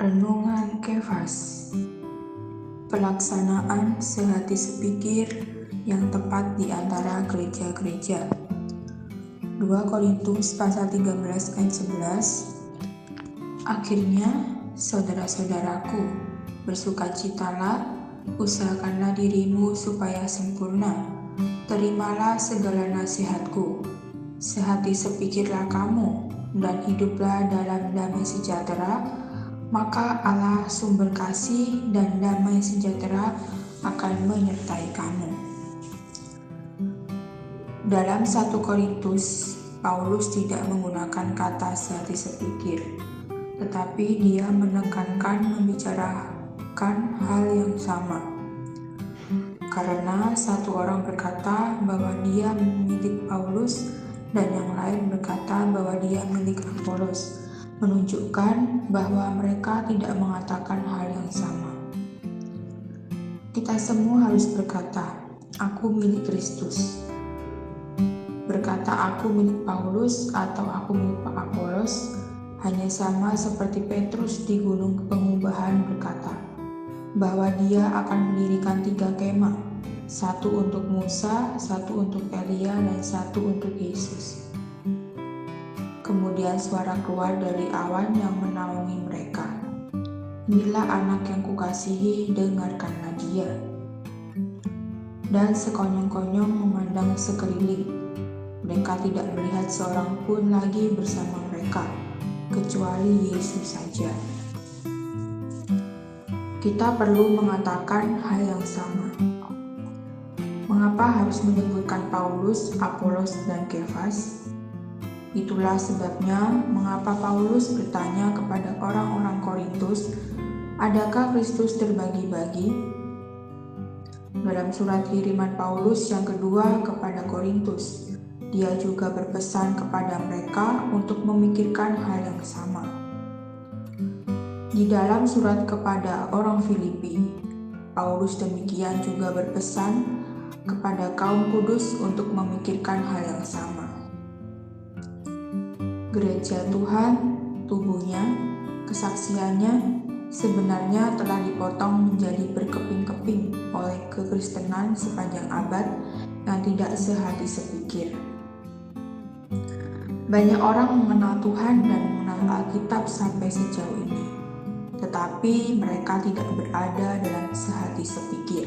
Renungan Kefas. Pelaksanaan sehati sepikir yang tepat di antara gereja-gereja. 2 Korintus pasal 13 ayat 11. Akhirnya, saudara-saudaraku, bersukacitalah, usahakanlah dirimu supaya sempurna. Terimalah segala nasihatku. Sehati sepikirlah kamu, dan hiduplah dalam damai sejahtera, maka Allah sumber kasih dan damai sejahtera akan menyertai kamu. Dalam 1 Korintus, Paulus tidak menggunakan kata sehati sepikir, tetapi dia menekankan membicarakan hal yang sama. Karena satu orang berkata bahwa dia milik Paulus dan yang lain berkata bahwa dia milik Apolos, menunjukkan bahwa mereka tidak mengatakan hal yang sama. Kita semua harus berkata, "Aku milik Kristus." Berkata aku milik Paulus atau aku milik Apolos hanya sama seperti Petrus di Gunung Pengubahan berkata bahwa dia akan mendirikan 3 kemah, satu untuk Musa, satu untuk Elia, dan satu untuk Yesus. Kemudian suara keluar dari awan yang menaungi mereka. Inilah anak yang kukasihi, dengarkanlah dia. Dan sekonyong-konyong memandang sekeliling. Mereka tidak melihat seorang pun lagi bersama mereka, kecuali Yesus saja. Kita perlu mengatakan hal yang sama. Mengapa harus menyebutkan Paulus, Apolos, dan Kefas? Itulah sebabnya mengapa Paulus bertanya kepada orang-orang Korintus, "Adakah Kristus terbagi-bagi?" Dalam surat kiriman Paulus yang kedua kepada Korintus, dia juga berpesan kepada mereka untuk memikirkan hal yang sama. Di dalam surat kepada orang Filipi, Paulus demikian juga berpesan kepada kaum kudus untuk memikirkan hal yang sama. Gereja Tuhan, tubuhnya, kesaksiannya sebenarnya telah dipotong menjadi berkeping-keping oleh kekristenan sepanjang abad yang tidak sehati sepikir. Banyak orang mengenal Tuhan dan mengenal Alkitab sampai sejauh ini, tetapi mereka tidak berada dalam sehati sepikir.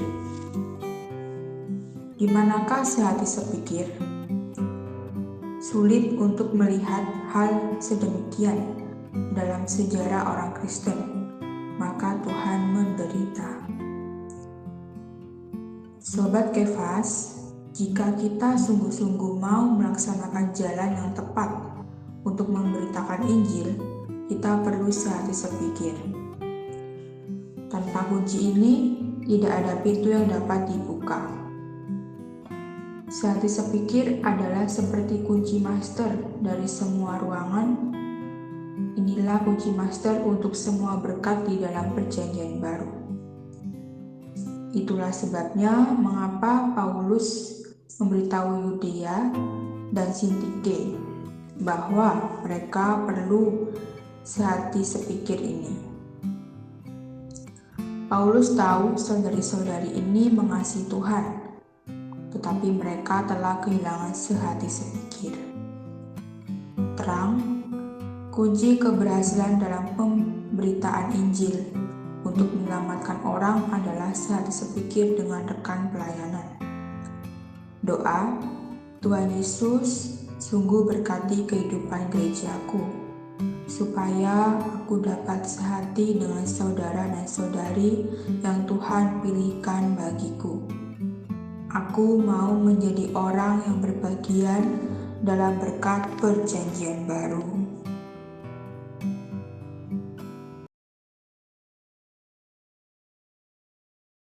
Di manakah sehati sepikir? Sulit untuk melihat hal sedemikian dalam sejarah orang Kristen, maka Tuhan menderita. Sobat Kefas, jika kita sungguh-sungguh mau melaksanakan jalan yang tepat untuk memberitakan Injil, kita perlu sehati sepikir. Tanpa kunci ini, tidak ada pintu yang dapat dibuka. Sehati sepikir adalah seperti kunci master dari semua ruangan. Inilah kunci master untuk semua berkat di dalam Perjanjian Baru. Itulah sebabnya mengapa Paulus memberitahu Yudea dan Sintike bahwa mereka perlu sehati sepikir ini. Paulus tahu saudari-saudari ini mengasihi Tuhan, tetapi mereka telah kehilangan sehati sepikir. Terang, kunci keberhasilan dalam pemberitaan Injil untuk menyelamatkan orang adalah sehati sepikir dengan rekan pelayanan. Doa, Tuhan Yesus, sungguh berkati kehidupan gerejaku, supaya aku dapat sehati dengan saudara dan saudari yang Tuhan pilihkan bagiku. Aku mau menjadi orang yang berbagian dalam berkat Perjanjian Baru.